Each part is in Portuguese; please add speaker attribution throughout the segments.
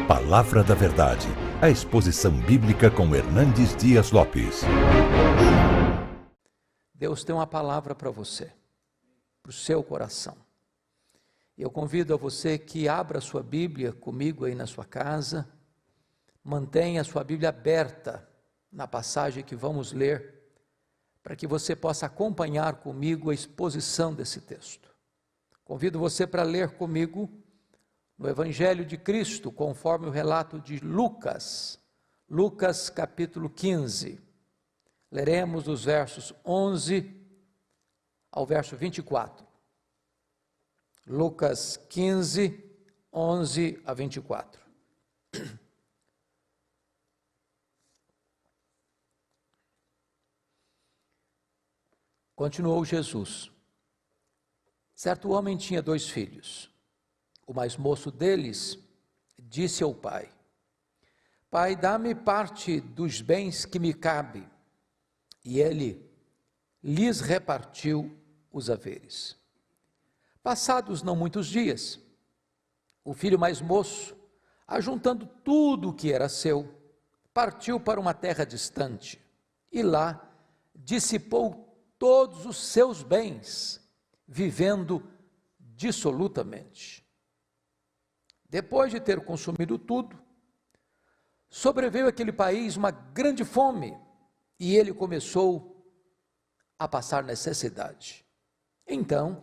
Speaker 1: Palavra da Verdade, a exposição bíblica com Hernandes Dias Lopes.
Speaker 2: Deus tem uma palavra para você, para o seu coração. Eu convido a você que abra a sua Bíblia comigo aí na sua casa, mantenha a sua Bíblia aberta na passagem que vamos ler, para que você possa acompanhar comigo a exposição desse texto. Convido você para ler comigo no Evangelho de Cristo, conforme o relato de Lucas, Lucas capítulo 15. Leremos dos versos 11 ao verso 24. Lucas 15, 11 a 24. Continuou Jesus. Certo homem tinha 2 filhos. O mais moço deles disse ao pai: Pai, dá-me parte dos bens que me cabe. E ele lhes repartiu os haveres. Passados não muitos dias, o filho mais moço, ajuntando tudo o que era seu, partiu para uma terra distante e lá dissipou todos os seus bens, vivendo dissolutamente. Depois de ter consumido tudo, sobreveio àquele país uma grande fome e ele começou a passar necessidade. Então,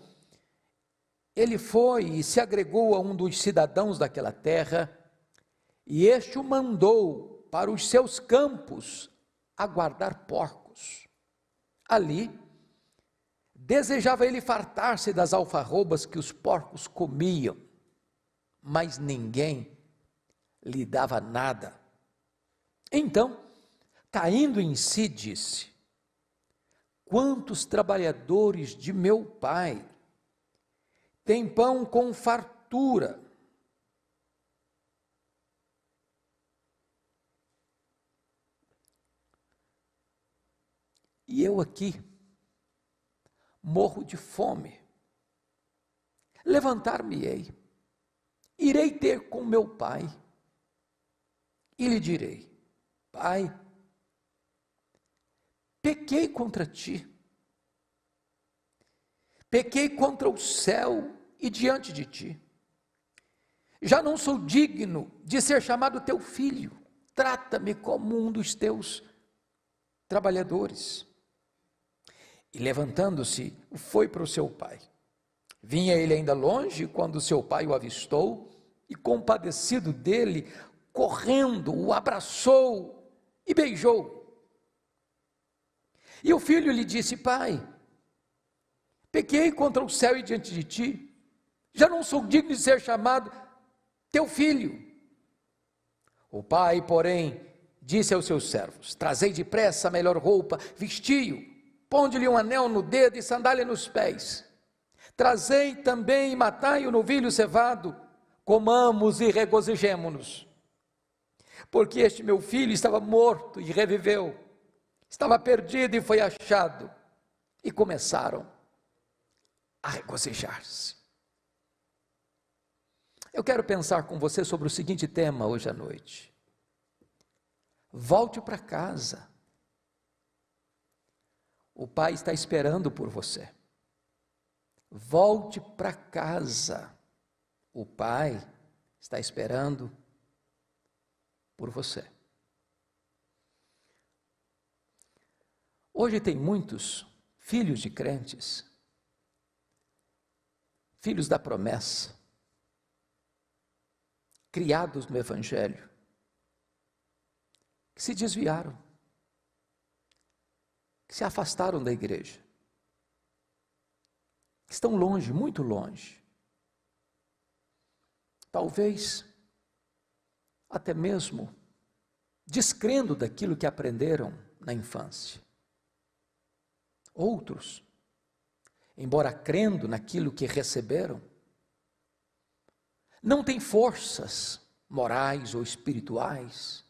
Speaker 2: ele foi e se agregou a um dos cidadãos daquela terra e este o mandou para os seus campos a guardar porcos. Ali, desejava ele fartar-se das alfarrobas que os porcos comiam, mas ninguém lhe dava nada. Então, caindo em si, disse: Quantos trabalhadores de meu pai têm pão com fartura, e eu aqui morro de fome. Levantar-me-ei, irei ter com meu pai e lhe direi: Pai, pequei contra ti, pequei contra o céu e diante de ti. Já não sou digno de ser chamado teu filho, trata-me como um dos teus trabalhadores. E levantando-se, foi para o seu pai. Vinha ele ainda longe, quando seu pai o avistou, e compadecido dele, correndo, o abraçou e beijou. E o filho lhe disse: Pai, pequei contra o céu e diante de ti, já não sou digno de ser chamado teu filho. O pai, porém, disse aos seus servos: Trazei depressa a melhor roupa, vestiu, ponde-lhe um anel no dedo e sandália nos pés. Trazei também e matai o novilho cevado, comamos e regozijemo-nos. Porque este meu filho estava morto e reviveu, estava perdido e foi achado. E começaram a regozijar-se. Eu quero pensar com você sobre o seguinte tema hoje à noite: volte para casa. O pai está esperando por você. Volte para casa. O pai está esperando por você. Hoje tem muitos filhos de crentes, filhos da promessa, criados no Evangelho, que se desviaram, que se afastaram da igreja, que estão longe, muito longe, talvez até mesmo descrendo daquilo que aprenderam na infância. Outros, embora crendo naquilo que receberam, não têm forças morais ou espirituais,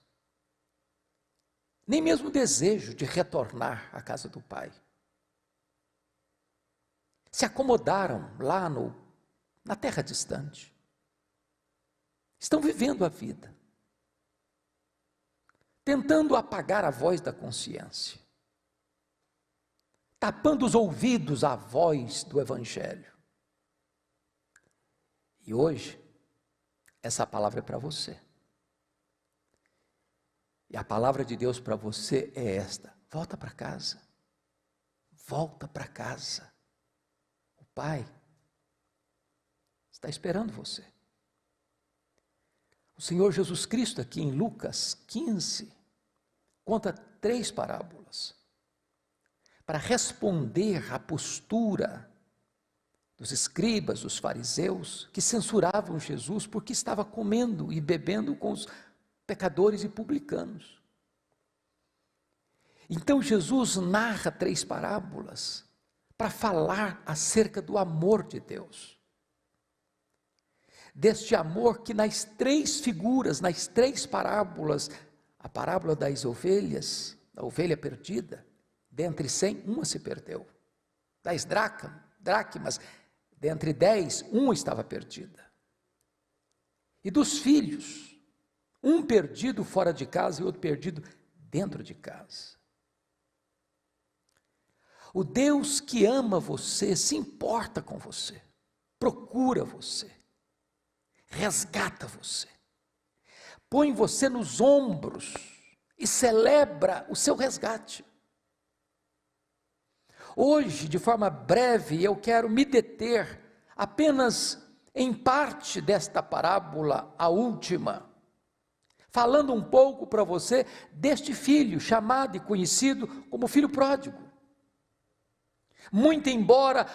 Speaker 2: nem mesmo desejo de retornar à casa do Pai. Se acomodaram lá na terra distante. Estão vivendo a vida, tentando apagar a voz da consciência, tapando os ouvidos à voz do Evangelho. E hoje, essa palavra é para você. E a palavra de Deus para você é esta: volta para casa. Volta para casa. O Pai está esperando você. O Senhor Jesus Cristo, aqui em Lucas 15, conta 3 parábolas para responder à postura dos escribas, dos fariseus, que censuravam Jesus porque estava comendo e bebendo com os pecadores e publicanos. Então Jesus narra 3 parábolas para falar acerca do amor de Deus. Deste amor que nas 3 figuras, nas 3 parábolas, a parábola das ovelhas, da ovelha perdida, dentre 100, uma se perdeu. 10 dracmas, dentre 10, uma estava perdida. E dos filhos, um perdido fora de casa e outro perdido dentro de casa. O Deus que ama você, se importa com você, procura você, resgata você, põe você nos ombros e celebra o seu resgate. Hoje, de forma breve, eu quero me deter apenas em parte desta parábola, a última, falando um pouco para você deste filho chamado e conhecido como filho pródigo. Muito embora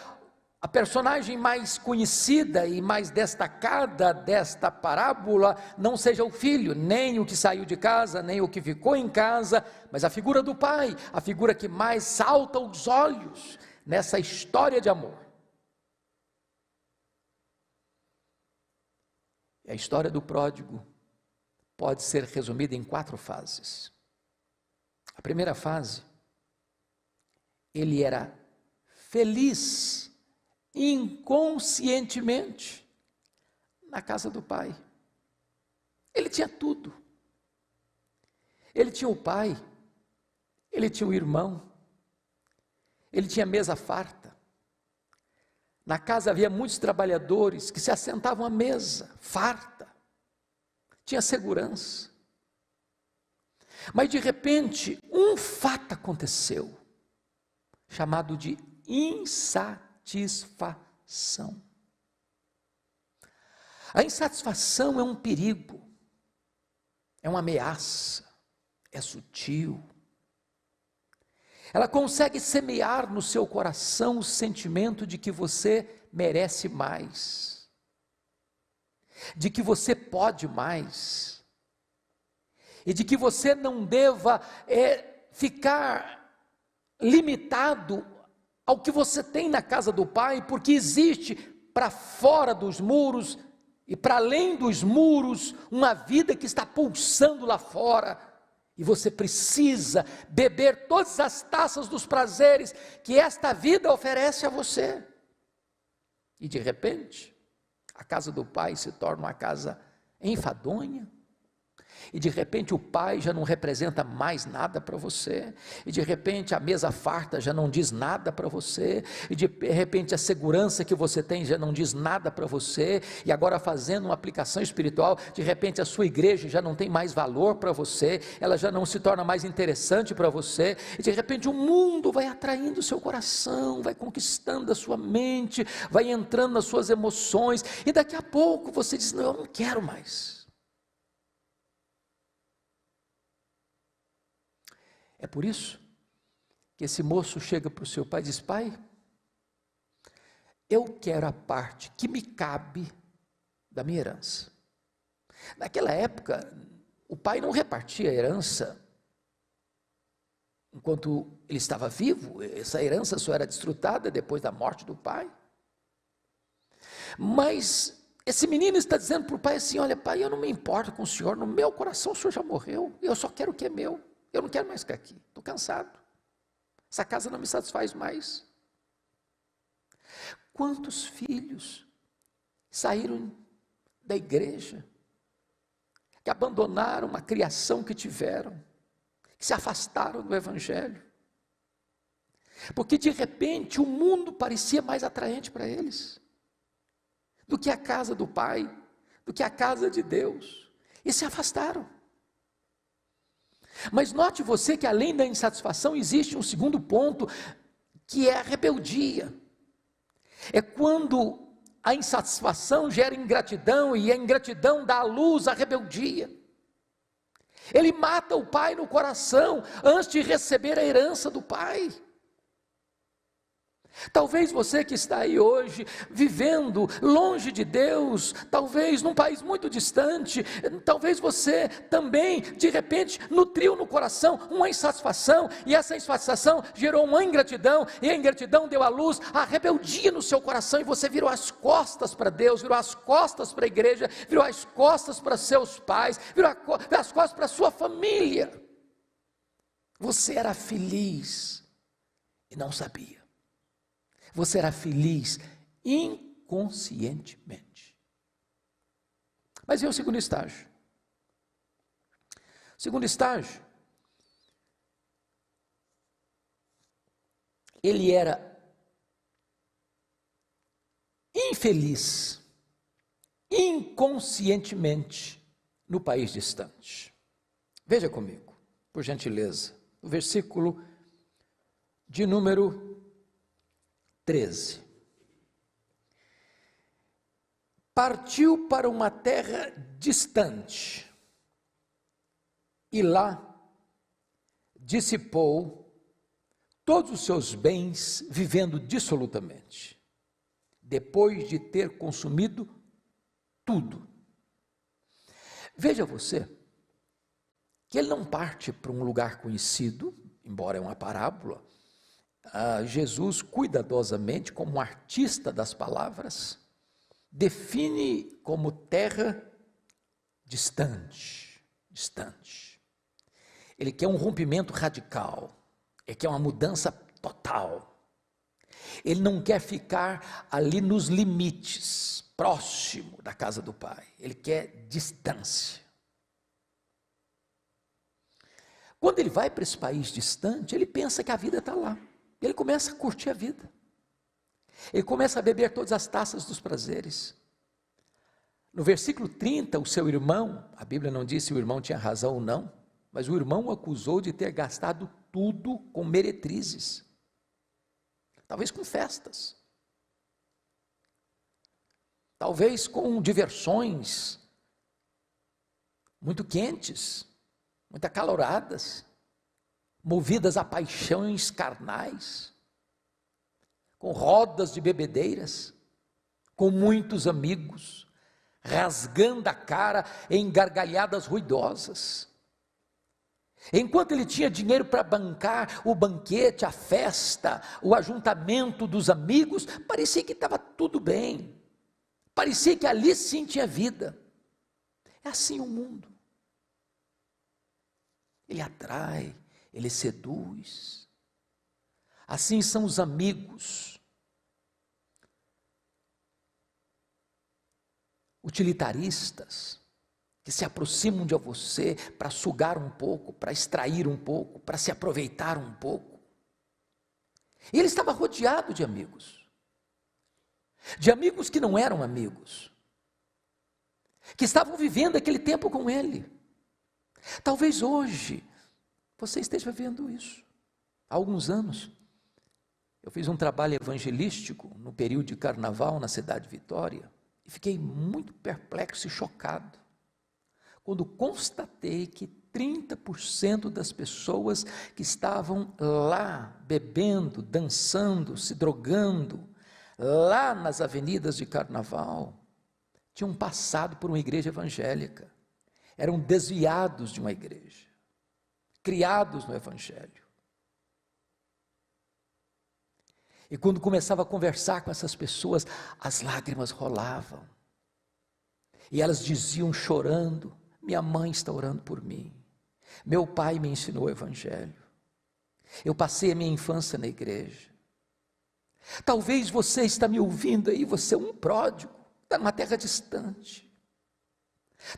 Speaker 2: a personagem mais conhecida e mais destacada desta parábola não seja o filho, nem o que saiu de casa, nem o que ficou em casa, mas a figura do pai, a figura que mais salta aos olhos nessa história de amor. E a história do pródigo pode ser resumida em 4 fases. A primeira fase, ele era feliz, inconscientemente, na casa do pai. Ele tinha tudo. Ele tinha o pai, ele tinha o irmão, ele tinha mesa farta. Na casa havia muitos trabalhadores que se assentavam à mesa, farta. Tinha segurança. Mas de repente, um fato aconteceu, chamado de insatisfação. A insatisfação é um perigo, é uma ameaça, é sutil. Ela consegue semear no seu coração o sentimento de que você merece mais, de que você pode mais, e de que você não deva ficar limitado ao que você tem na casa do Pai, porque existe para fora dos muros e para além dos muros uma vida que está pulsando lá fora, e você precisa beber todas as taças dos prazeres que esta vida oferece a você. E de repente, a casa do Pai se torna uma casa enfadonha, e de repente o pai já não representa mais nada para você, e de repente a mesa farta já não diz nada para você, e de repente a segurança que você tem já não diz nada para você, e agora fazendo uma aplicação espiritual, de repente a sua igreja já não tem mais valor para você, ela já não se torna mais interessante para você, e de repente o mundo vai atraindo o seu coração, vai conquistando a sua mente, vai entrando nas suas emoções, e daqui a pouco você diz: não, eu não quero mais. É por isso que esse moço chega para o seu pai e diz: pai, eu quero a parte que me cabe da minha herança. Naquela época, o pai não repartia a herança enquanto ele estava vivo, essa herança só era desfrutada depois da morte do pai. Mas esse menino está dizendo para o pai assim: olha pai, eu não me importo com o senhor, no meu coração o senhor já morreu, eu só quero o que é meu. Eu não quero mais ficar aqui, estou cansado. Essa casa não me satisfaz mais. Quantos filhos saíram da igreja, que abandonaram uma criação que tiveram, que se afastaram do Evangelho, porque de repente o mundo parecia mais atraente para eles, do que a casa do Pai, do que a casa de Deus, e se afastaram. Mas note você que além da insatisfação existe um segundo ponto, que é a rebeldia. É quando a insatisfação gera ingratidão, e a ingratidão dá à luz à rebeldia. Ele mata o pai no coração, antes de receber a herança do pai. Talvez você que está aí hoje, vivendo longe de Deus, talvez num país muito distante, talvez você também, de repente, nutriu no coração uma insatisfação, e essa insatisfação gerou uma ingratidão, e a ingratidão deu à luz a rebeldia no seu coração, e você virou as costas para Deus, virou as costas para a igreja, virou as costas para seus pais, virou as costas para a sua família. Você era feliz e não sabia. Você era feliz inconscientemente. Mas e o segundo estágio? O segundo estágio, ele era infeliz, inconscientemente, no país distante. Veja comigo, por gentileza, o versículo de número 13. Partiu para uma terra distante, e lá dissipou todos os seus bens, vivendo dissolutamente, depois de ter consumido tudo. Veja você, que ele não parte para um lugar conhecido, embora é uma parábola. Jesus, cuidadosamente, como um artista das palavras, define como terra distante. Ele quer um rompimento radical, ele quer uma mudança total. Ele não quer ficar ali nos limites, próximo da casa do Pai, ele quer distância. Quando ele vai para esse país distante, ele pensa que a vida está lá. Ele começa a curtir a vida, ele começa a beber todas as taças dos prazeres. No versículo 30, o seu irmão, a Bíblia não diz se o irmão tinha razão ou não, mas o irmão o acusou de ter gastado tudo com meretrizes, talvez com festas, talvez com diversões muito quentes, muito acaloradas, movidas a paixões carnais, com rodas de bebedeiras, com muitos amigos, rasgando a cara em gargalhadas ruidosas. Enquanto ele tinha dinheiro para bancar o banquete, a festa, o ajuntamento dos amigos, parecia que estava tudo bem, parecia que ali sim tinha vida. É assim o mundo, ele atrai, ele seduz. Assim são os amigos utilitaristas, que se aproximam de você para sugar um pouco, para extrair um pouco, para se aproveitar um pouco. E ele estava rodeado de amigos que não eram amigos, que estavam vivendo aquele tempo com ele. Talvez hoje você esteja vendo isso. Há alguns anos, eu fiz um trabalho evangelístico no período de carnaval na cidade de Vitória, e fiquei muito perplexo e chocado, quando constatei que 30% das pessoas que estavam lá, bebendo, dançando, se drogando, lá nas avenidas de carnaval, tinham passado por uma igreja evangélica, eram desviados de uma igreja, criados no Evangelho. E quando começava a conversar com essas pessoas, as lágrimas rolavam, e elas diziam chorando: minha mãe está orando por mim, meu pai me ensinou o Evangelho, eu passei a minha infância na igreja. Talvez você está me ouvindo aí, você é um pródigo, está numa terra distante,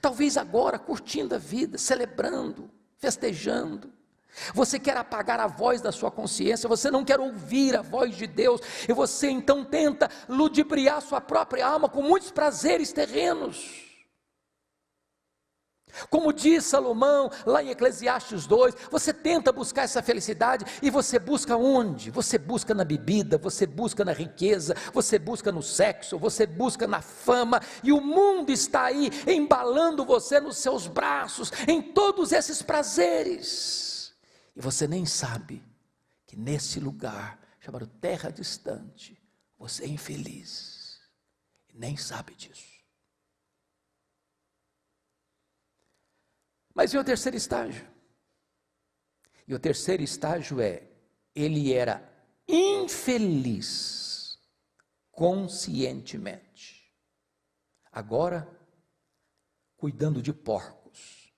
Speaker 2: talvez agora curtindo a vida, celebrando, festejando, Você quer apagar a voz da sua consciência, você não quer ouvir a voz de Deus, e você então tenta ludibriar sua própria alma com muitos prazeres terrenos. Como diz Salomão lá em Eclesiastes 2, você tenta buscar essa felicidade, e você busca onde? Você busca na bebida, você busca na riqueza, você busca no sexo, você busca na fama, e o mundo está aí embalando você nos seus braços, em todos esses prazeres. E você nem sabe que nesse lugar, chamado terra distante, você é infeliz, e nem sabe disso. Mas e o terceiro estágio? E o terceiro estágio ele era infeliz, conscientemente. Agora, cuidando de porcos,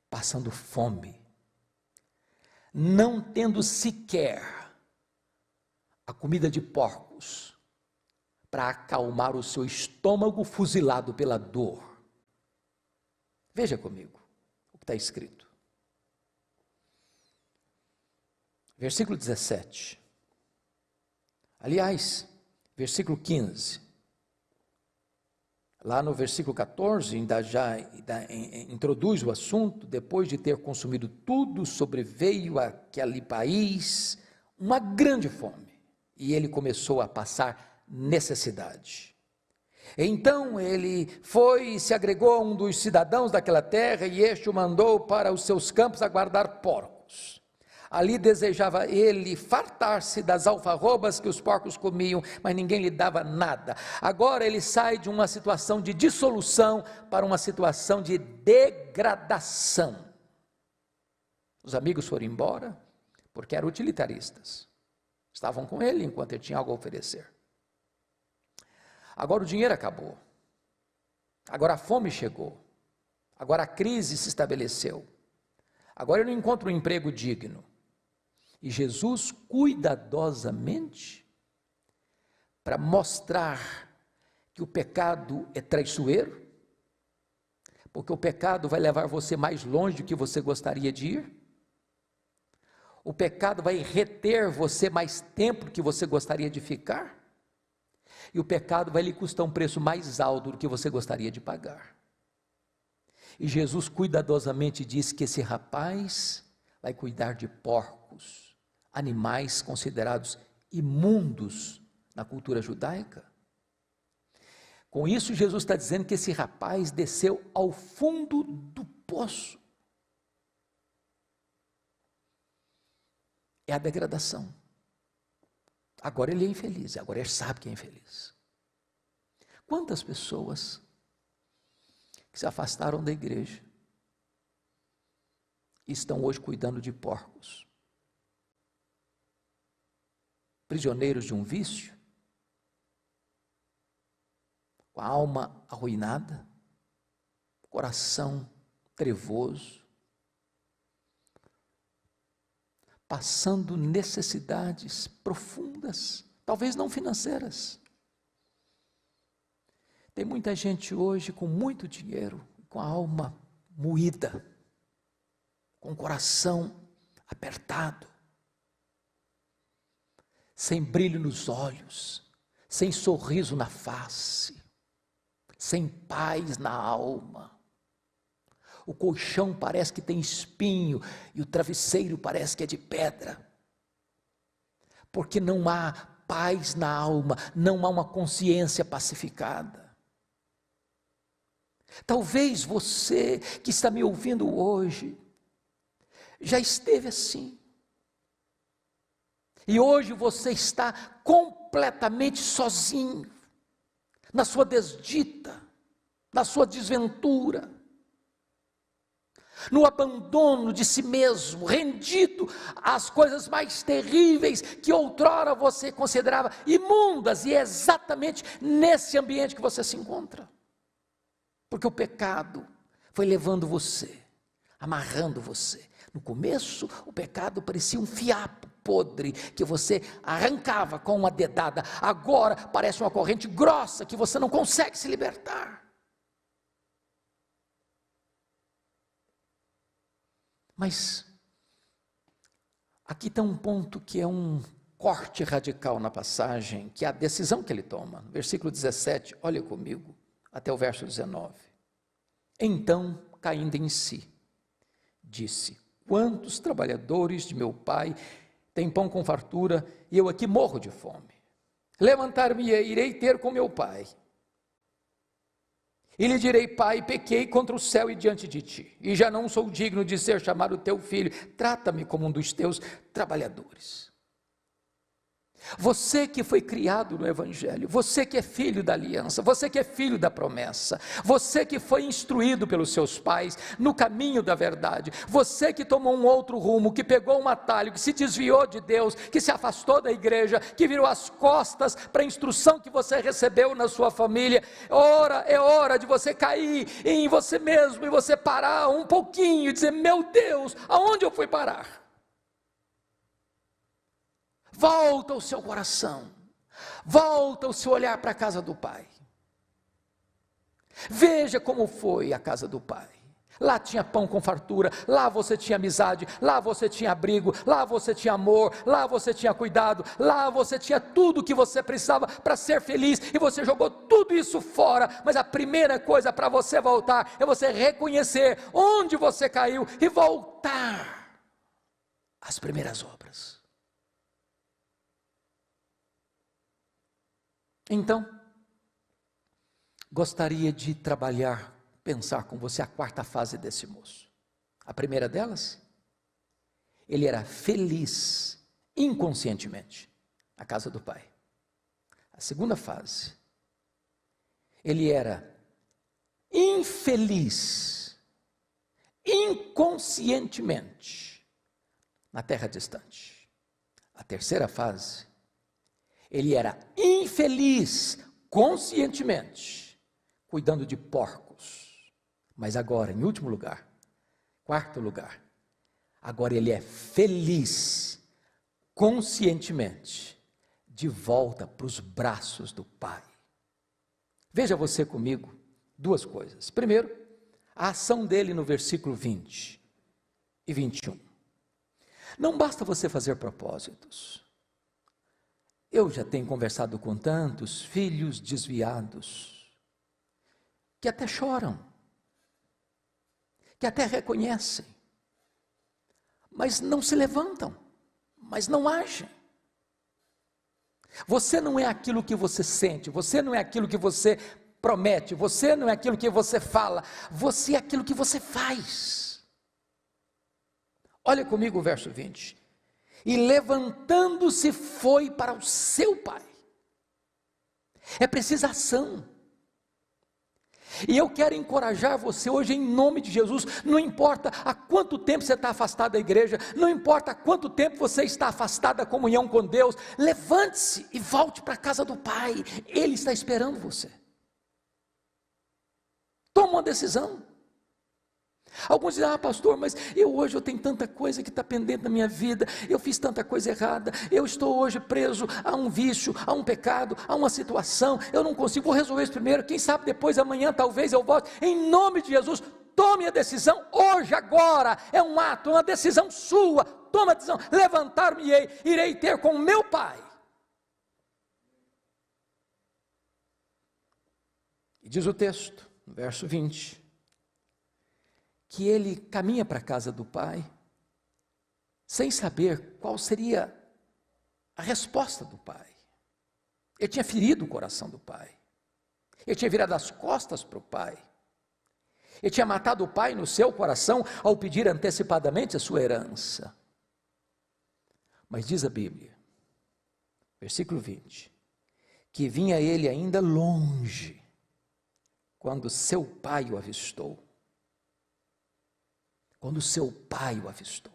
Speaker 2: passando fome, não tendo sequer a comida de porcos para acalmar o seu estômago fuzilado pela dor. Veja comigo o que está escrito. Versículo 17. Aliás, versículo 15. Lá no versículo 14, ainda introduz o assunto. Depois de ter consumido tudo, sobreveio àquele país uma grande fome, e ele começou a passar necessidade. Então ele foi e se agregou a um dos cidadãos daquela terra, e este o mandou para os seus campos a guardar porcos. Ali desejava ele fartar-se das alfarrobas que os porcos comiam, mas ninguém lhe dava nada. Agora ele sai de uma situação de dissolução para uma situação de degradação. Os amigos foram embora porque eram utilitaristas. Estavam com ele enquanto ele tinha algo a oferecer. Agora o dinheiro acabou. Agora a fome chegou. Agora a crise se estabeleceu. Agora eu não encontro um emprego digno. E Jesus, cuidadosamente, para mostrar que o pecado é traiçoeiro, porque o pecado vai levar você mais longe do que você gostaria de ir, o pecado vai reter você mais tempo do que você gostaria de ficar, e o pecado vai lhe custar um preço mais alto do que você gostaria de pagar. E Jesus cuidadosamente diz que esse rapaz vai cuidar de porcos, animais considerados imundos na cultura judaica. Com isso, Jesus está dizendo que esse rapaz desceu ao fundo do poço. É a degradação. Agora ele é infeliz, agora ele sabe que é infeliz. Quantas pessoas que se afastaram da igreja e estão hoje cuidando de porcos, prisioneiros de um vício, com a alma arruinada, coração trevoso, passando necessidades profundas, talvez não financeiras. Tem muita gente hoje com muito dinheiro, com a alma moída, com o coração apertado, sem brilho nos olhos, sem sorriso na face, sem paz na alma. O colchão parece que tem espinho e o travesseiro parece que é de pedra, porque não há paz na alma, não há uma consciência pacificada. Talvez você que está me ouvindo hoje já esteve assim, e hoje você está completamente sozinho, na sua desdita, na sua desventura, no abandono de si mesmo, rendido às coisas mais terríveis que outrora você considerava imundas, e é exatamente nesse ambiente que você se encontra, porque o pecado foi levando você, amarrando você. No começo, o pecado parecia um fiapo podre que você arrancava com uma dedada. Agora parece uma corrente grossa que você não consegue se libertar. Mas Aqui está um ponto que é um corte radical na passagem, que é a decisão que ele toma. No versículo 17, olha comigo, até o verso 19. Então, caindo em si, disse: quantos trabalhadores de meu pai têm pão com fartura, e eu aqui morro de fome? Levantar-me-ei, irei ter com meu pai, e lhe direi: pai, pequei contra o céu e diante de ti, e já não sou digno de ser chamado teu filho, trata-me como um dos teus trabalhadores. Você que foi criado no Evangelho, você que é filho da aliança, você que é filho da promessa, você que foi instruído pelos seus pais no caminho da verdade, você que tomou um outro rumo, que pegou um atalho, que se desviou de Deus, que se afastou da igreja, que virou as costas para a instrução que você recebeu na sua família, é hora de você cair em você mesmo e você parar um pouquinho e dizer: meu Deus, aonde eu fui parar? Volta o seu coração, volta o seu olhar para a casa do Pai. Veja como foi a casa do Pai. Lá tinha pão com fartura, lá você tinha amizade, lá você tinha abrigo, lá você tinha amor, lá você tinha cuidado, lá você tinha tudo que você precisava para ser feliz, e você jogou tudo isso fora. Mas a primeira coisa para você voltar é você reconhecer onde você caiu e voltar às primeiras obras. Então, gostaria de pensar com você a quarta fase desse moço. A primeira delas, ele era feliz inconscientemente na casa do pai. A segunda fase, ele era infeliz inconscientemente na terra distante. A terceira fase, ele era infeliz conscientemente, cuidando de porcos. Mas agora, em último lugar, quarto lugar, agora ele é feliz conscientemente, de volta para os braços do Pai. Veja você comigo duas coisas. Primeiro, a ação dele no versículo 20 e 21. Não basta você fazer propósitos. Eu já tenho conversado com tantos filhos desviados, que até choram, que até reconhecem, mas não se levantam, mas não agem. Você não é aquilo que você sente, você não é aquilo que você promete, você não é aquilo que você fala, você é aquilo que você faz. Olha comigo o verso 20. E levantando-se foi para o seu pai. É preciso ação. E eu quero encorajar você hoje em nome de Jesus. Não importa há quanto tempo você está afastado da igreja, não importa há quanto tempo você está afastado da comunhão com Deus, levante-se e volte para a casa do Pai. Ele está esperando você. Toma uma decisão. Alguns dizem: pastor, mas hoje eu tenho tanta coisa que está pendente na minha vida, eu fiz tanta coisa errada, eu estou hoje preso a um vício, a um pecado, a uma situação, eu não consigo, vou resolver isso primeiro, quem sabe depois, amanhã talvez eu volte. Em nome de Jesus, tome a decisão hoje, agora, é um ato, uma decisão sua. Toma a decisão: levantar-me-ei, irei ter com o meu Pai. E diz o texto, no verso 20, que ele caminha para a casa do pai, sem saber qual seria a resposta do pai. Ele tinha ferido o coração do pai, ele tinha virado as costas para o pai, ele tinha matado o pai no seu coração, ao pedir antecipadamente a sua herança. Mas diz a Bíblia, versículo 20, que vinha ele ainda longe, quando seu pai o avistou. Quando seu pai o avistou.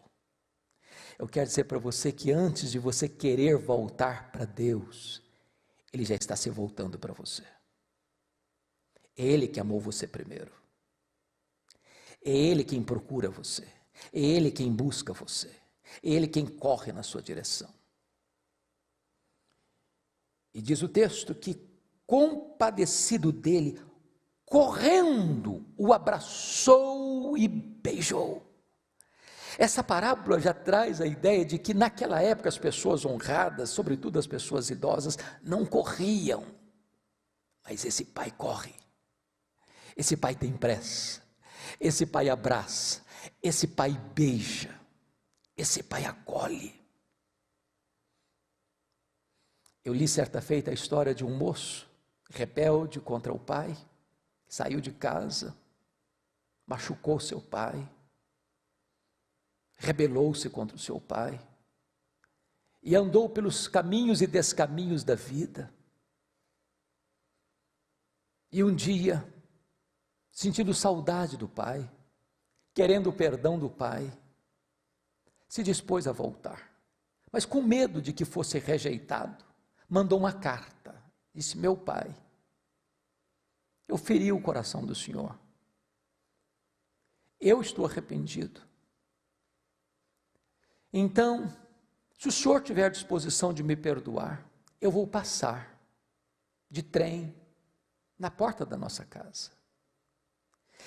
Speaker 2: Eu quero dizer para você que antes de você querer voltar para Deus, Ele já está se voltando para você. É Ele que amou você primeiro. É Ele quem procura você. É Ele quem busca você. É Ele quem corre na sua direção. E diz o texto que, compadecido dele, correndo, o abraçou e beijou. Essa parábola já traz a ideia de que naquela época as pessoas honradas, sobretudo as pessoas idosas, não corriam. Mas esse pai corre. Esse pai tem pressa. Esse pai abraça. Esse pai beija. Esse pai acolhe. Eu li certa feita a história de um moço rebelde contra o pai, saiu de casa, machucou seu pai, rebelou-se contra o seu pai e andou pelos caminhos e descaminhos da vida. E um dia, sentindo saudade do pai, querendo o perdão do pai, se dispôs a voltar, mas com medo de que fosse rejeitado, mandou uma carta, disse: meu pai, eu feri o coração do senhor, eu estou arrependido, então, se o senhor tiver disposição de me perdoar, eu vou passar de trem na porta da nossa casa.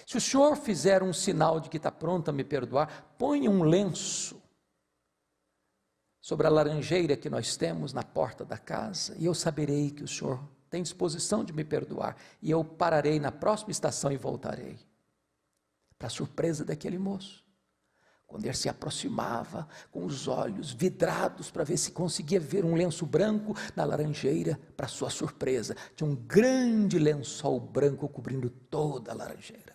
Speaker 2: Se o senhor fizer um sinal de que está pronto a me perdoar, ponha um lenço sobre a laranjeira que nós temos na porta da casa, e eu saberei que o senhor tem disposição de me perdoar, e eu pararei na próxima estação e voltarei. Para surpresa daquele moço, quando ele se aproximava com os olhos vidrados para ver se conseguia ver um lenço branco na laranjeira, para sua surpresa, tinha um grande lençol branco cobrindo toda a laranjeira.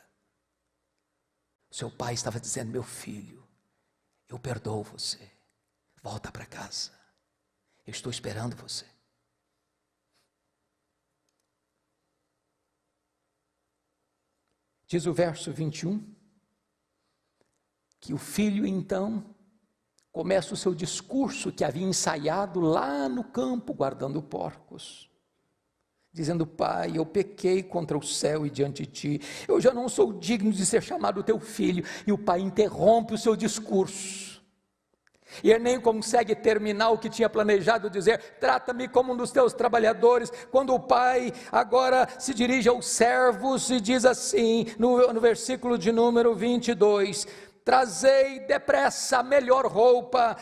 Speaker 2: Seu pai estava dizendo: meu filho, eu perdoo você, volta para casa, eu estou esperando você. Diz o verso 21, que o filho então começa o seu discurso que havia ensaiado lá no campo, guardando porcos, dizendo: pai, eu pequei contra o céu e diante de ti, eu já não sou digno de ser chamado teu filho. E o pai interrompe o seu discurso, e ele nem consegue terminar o que tinha planejado dizer: trata-me como um dos teus trabalhadores, quando o pai agora se dirige aos servos e diz assim, no versículo de número 22, trazei depressa a melhor roupa,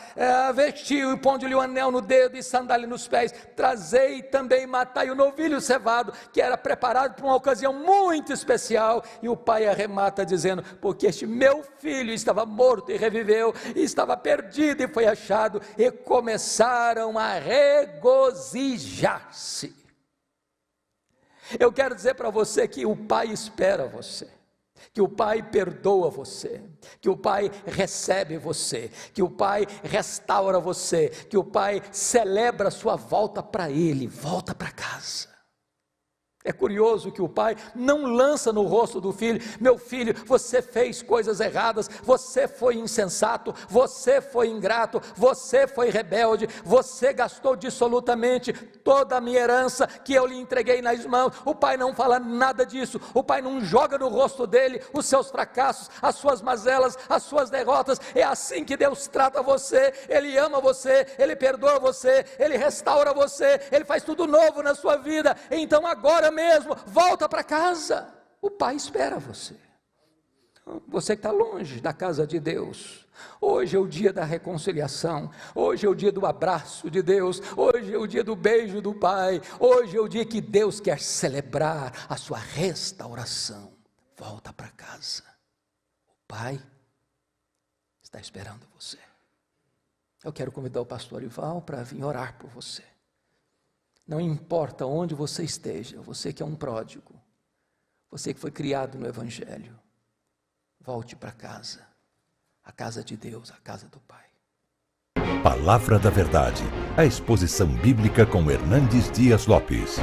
Speaker 2: vestiu e ponde-lhe um anel no dedo e sandália nos pés, trazei também, matai o novilho cevado, que era preparado para uma ocasião muito especial. E o pai arremata dizendo: porque este meu filho estava morto e reviveu, e estava perdido e foi achado, e começaram a regozijar-se. Eu quero dizer para você que o pai espera você, que o pai perdoa você, que o pai recebe você, que o pai restaura você, que o pai celebra a sua volta para ele, volta para casa. É curioso que o pai não lança no rosto do filho: meu filho, você fez coisas erradas, você foi insensato, você foi ingrato, você foi rebelde, você gastou dissolutamente toda a minha herança que eu lhe entreguei nas mãos. O pai não fala nada disso, o pai não joga no rosto dele os seus fracassos, as suas mazelas, as suas derrotas. É assim que Deus trata você, Ele ama você, Ele perdoa você, Ele restaura você, Ele faz tudo novo na sua vida. Então agora mesmo, volta para casa, o pai espera você. Você que está longe da casa de Deus, hoje é o dia da reconciliação, hoje é o dia do abraço de Deus, hoje é o dia do beijo do pai, hoje é o dia que Deus quer celebrar a sua restauração. Volta para casa, o pai está esperando você. Eu quero convidar o pastor Ival para vir orar por você. Não importa onde você esteja, você que é um pródigo, você que foi criado no Evangelho, volte para casa, a casa de Deus, a casa do Pai.
Speaker 1: Palavra da Verdade, a exposição bíblica com Hernandes Dias Lopes.